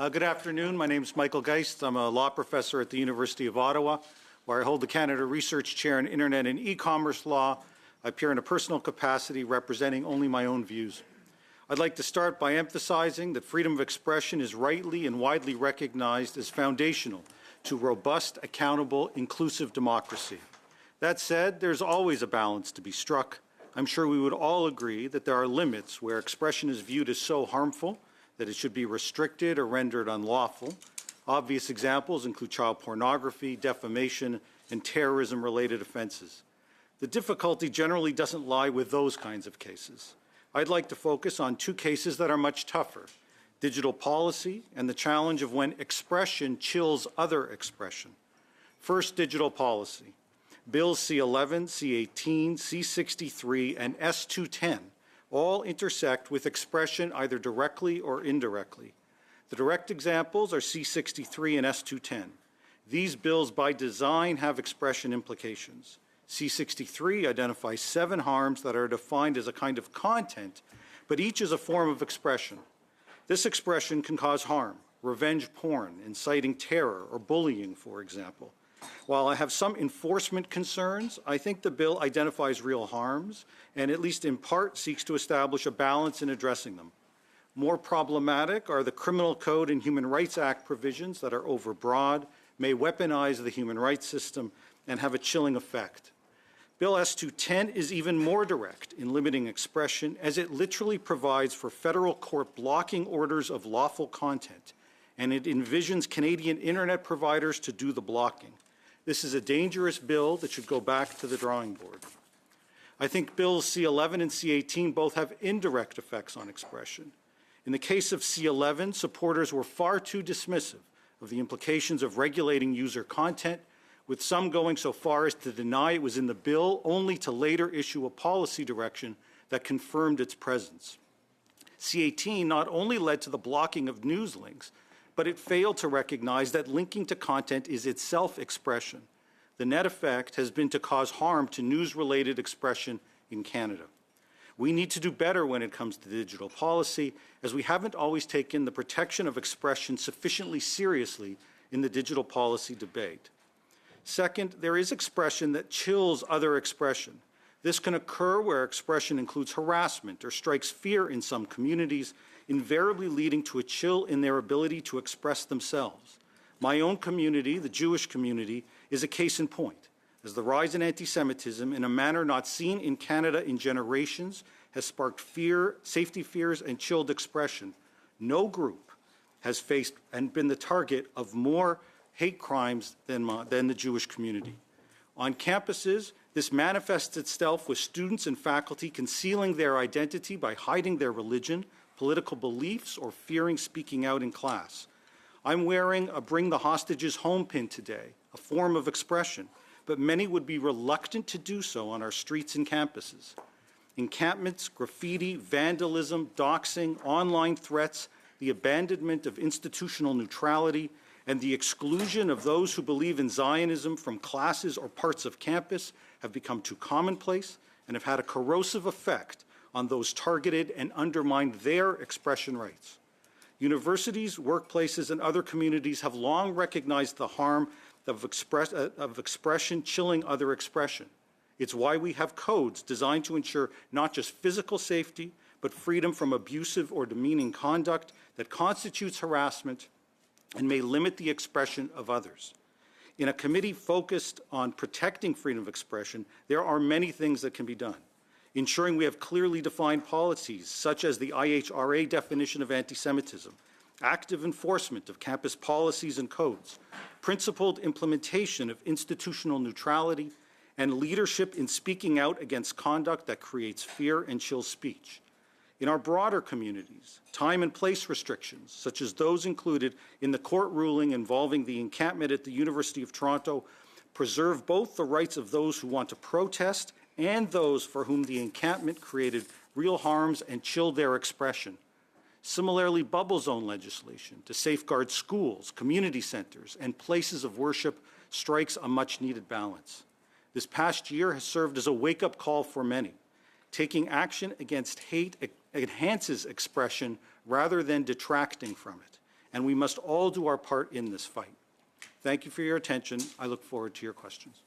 Good afternoon. My name is Michael Geist. I'm a law professor at the University of Ottawa, where I hold the Canada Research Chair in Internet and E-commerce law. I appear in a personal capacity representing only my own views. I'd like to start by emphasizing that freedom of expression is rightly and widely recognized as foundational to robust, accountable, inclusive democracy. That said, there's always a balance to be struck. I'm sure we would all agree that there are limits where expression is viewed as so harmful that it should be restricted or rendered unlawful. Obvious examples include child pornography, defamation, and terrorism-related offenses. The difficulty generally doesn't lie with those kinds of cases. I'd like to focus on two cases that are much tougher: digital policy and the challenge of when expression chills other expression. First, digital policy. Bills C11, C18, C63, and S210 all intersect with expression either directly or indirectly. The direct examples are C63 and S210. These bills by design have expression implications. C63 identifies 7 harms that are defined as a kind of content, but each is a form of expression. This expression can cause harm: revenge porn, inciting terror, or bullying, for example. While I have some enforcement concerns, I think the bill identifies real harms and, at least in part, seeks to establish a balance in addressing them. More problematic are the Criminal Code and Human Rights Act provisions that are overbroad, may weaponize the human rights system, and have a chilling effect. Bill S210 is even more direct in limiting expression, as it literally provides for federal court blocking orders of lawful content, and it envisions Canadian internet providers to do the blocking. This is a dangerous bill that should go back to the drawing board. I think Bills C11 and C18 both have indirect effects on expression. In the case of C11, supporters were far too dismissive of the implications of regulating user content, with some going so far as to deny it was in the bill, only to later issue a policy direction that confirmed its presence. C18 not only led to the blocking of news links, but it failed to recognize that linking to content is itself expression. The net effect has been to cause harm to news-related expression in Canada. We need to do better when it comes to digital policy, as we haven't always taken the protection of expression sufficiently seriously in the digital policy debate. Second, there is expression that chills other expression. This can occur where expression includes harassment or strikes fear in some communities, invariably leading to a chill in their ability to express themselves. My own community, the Jewish community, is a case in point, as the rise in anti-Semitism in a manner not seen in Canada in generations has sparked fear, safety fears, and chilled expression. No group has faced and been the target of more hate crimes than the Jewish community. On campuses, this manifests itself with students and faculty concealing their identity by hiding their religion, political beliefs, or fearing speaking out in class. I'm wearing a Bring the Hostages Home pin today, a form of expression, but many would be reluctant to do so on our streets and campuses. Encampments, graffiti, vandalism, doxing, online threats, the abandonment of institutional neutrality, and the exclusion of those who believe in Zionism from classes or parts of campus have become too commonplace and have had a corrosive effect on those targeted and undermined their expression rights. Universities, workplaces, and other communities have long recognized the harm of expression chilling other expression. It's why we have codes designed to ensure not just physical safety, but freedom from abusive or demeaning conduct that constitutes harassment and may limit the expression of others. In a committee focused on protecting freedom of expression, there are many things that can be done. Ensuring we have clearly defined policies, such as the IHRA definition of anti-Semitism, active enforcement of campus policies and codes, principled implementation of institutional neutrality, and leadership in speaking out against conduct that creates fear and chills speech. In our broader communities, time and place restrictions, such as those included in the court ruling involving the encampment at the University of Toronto, preserve both the rights of those who want to protest and those for whom the encampment created real harms and chilled their expression. Similarly, bubble zone legislation to safeguard schools, community centers, and places of worship strikes a much-needed balance. This past year has served as a wake-up call for many. Taking action against hate enhances expression rather than detracting from it. and we must all do our part in this fight. Thank you for your attention. I look forward to your questions.